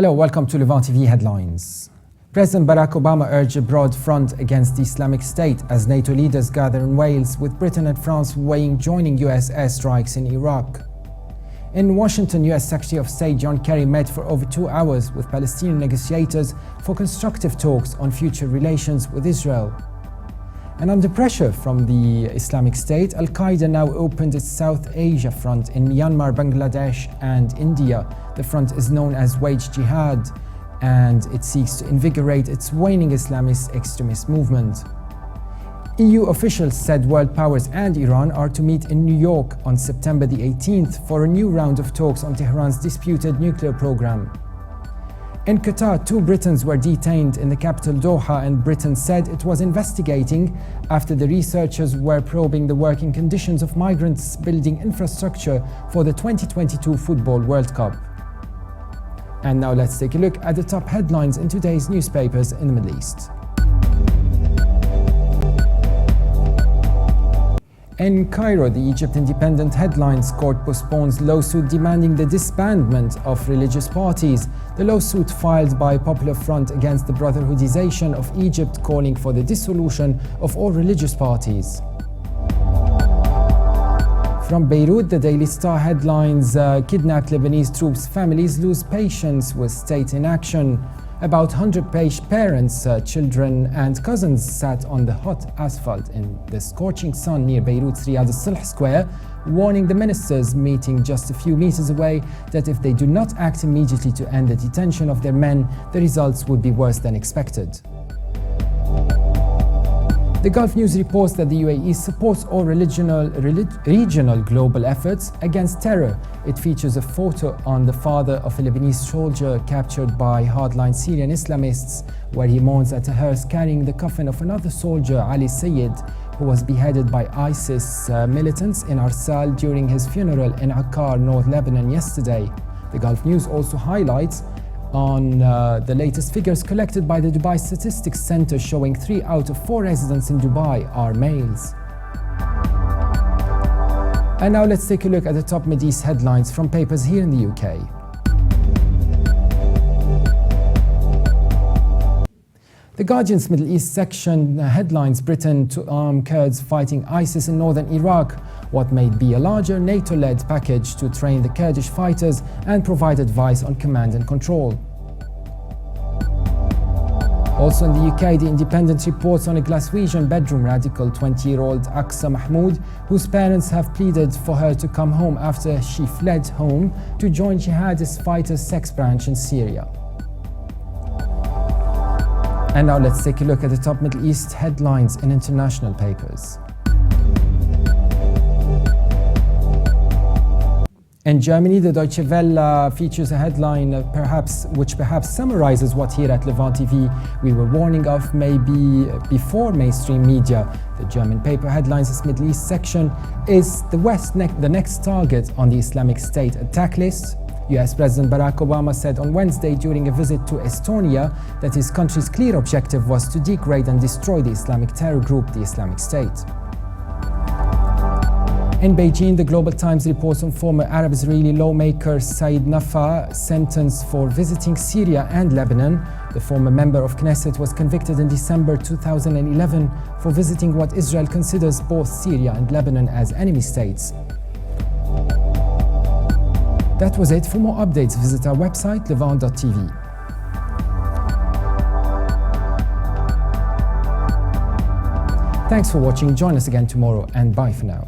Hello, welcome to Levant TV Headlines. President Barack Obama urged a broad front against the Islamic State as NATO leaders gather in Wales, with Britain and France weighing joining US airstrikes in Iraq. In Washington, US Secretary of State John Kerry met for over 2 hours with Palestinian negotiators for constructive talks on future relations with Israel. And under pressure from the Islamic State, Al-Qaeda now opened its South Asia front in Myanmar, Bangladesh and India. The front is known as Wage Jihad, and it seeks to invigorate its waning Islamist extremist movement. EU officials said world powers and Iran are to meet in New York on September the 18th for a new round of talks on Tehran's disputed nuclear program. In Qatar, 2 Britons were detained in the capital Doha, and Britain said it was investigating after the researchers were probing the working conditions of migrants building infrastructure for the 2022 Football World Cup. And now let's take a look at the top headlines in today's newspapers in the Middle East. In Cairo, the Egypt Independent Headlines court postpones lawsuit demanding the disbandment of religious parties. The lawsuit filed by Popular Front against the Brotherhoodization of Egypt, calling for the dissolution of all religious parties. From Beirut, the Daily Star headlines, kidnapped Lebanese troops' families lose patience with state inaction. About 100 parents, children and cousins sat on the hot asphalt in the scorching sun near Beirut's Riyad al-Silh Square, warning the ministers meeting just a few meters away that if they do not act immediately to end the detention of their men, the results would be worse than expected. The Gulf News reports that the UAE supports all regional global efforts against terror. It features a photo on the father of a Lebanese soldier captured by hardline Syrian Islamists, where he mourns at a hearse carrying the coffin of another soldier, Ali Sayed, who was beheaded by ISIS militants in Arsal during his funeral in Akkar, North Lebanon yesterday. The Gulf News also highlights on the latest figures collected by the Dubai Statistics Center, showing 3 out of 4 residents in Dubai are males. And now let's take a look at the top MidEast headlines from papers here in the UK. The Guardian's Middle East section headlines Britain to arm Kurds fighting ISIS in northern Iraq, what may be a larger NATO-led package to train the Kurdish fighters and provide advice on command and control. Also in the UK, the Independent reports on a Glaswegian bedroom radical 20-year-old Aqsa Mahmoud, whose parents have pleaded for her to come home after she fled home to join jihadist fighters' sex branch in Syria. And now let's take a look at the top Middle East headlines in international papers. In Germany, the Deutsche Welle features a headline which perhaps summarizes what here at Levant TV we were warning of maybe before mainstream media. The German paper headlines its Middle East section is the West the next target on the Islamic State attack list. US President Barack Obama said on Wednesday during a visit to Estonia that his country's clear objective was to degrade and destroy the Islamic terror group, the Islamic State. In Beijing, the Global Times reports on former Arab-Israeli lawmaker Said Nafa sentenced for visiting Syria and Lebanon. The former member of Knesset was convicted in December 2011 for visiting what Israel considers both Syria and Lebanon as enemy states. That was it. For more updates, visit our website, levant.tv. Thanks for watching. Join us again tomorrow, and bye for now.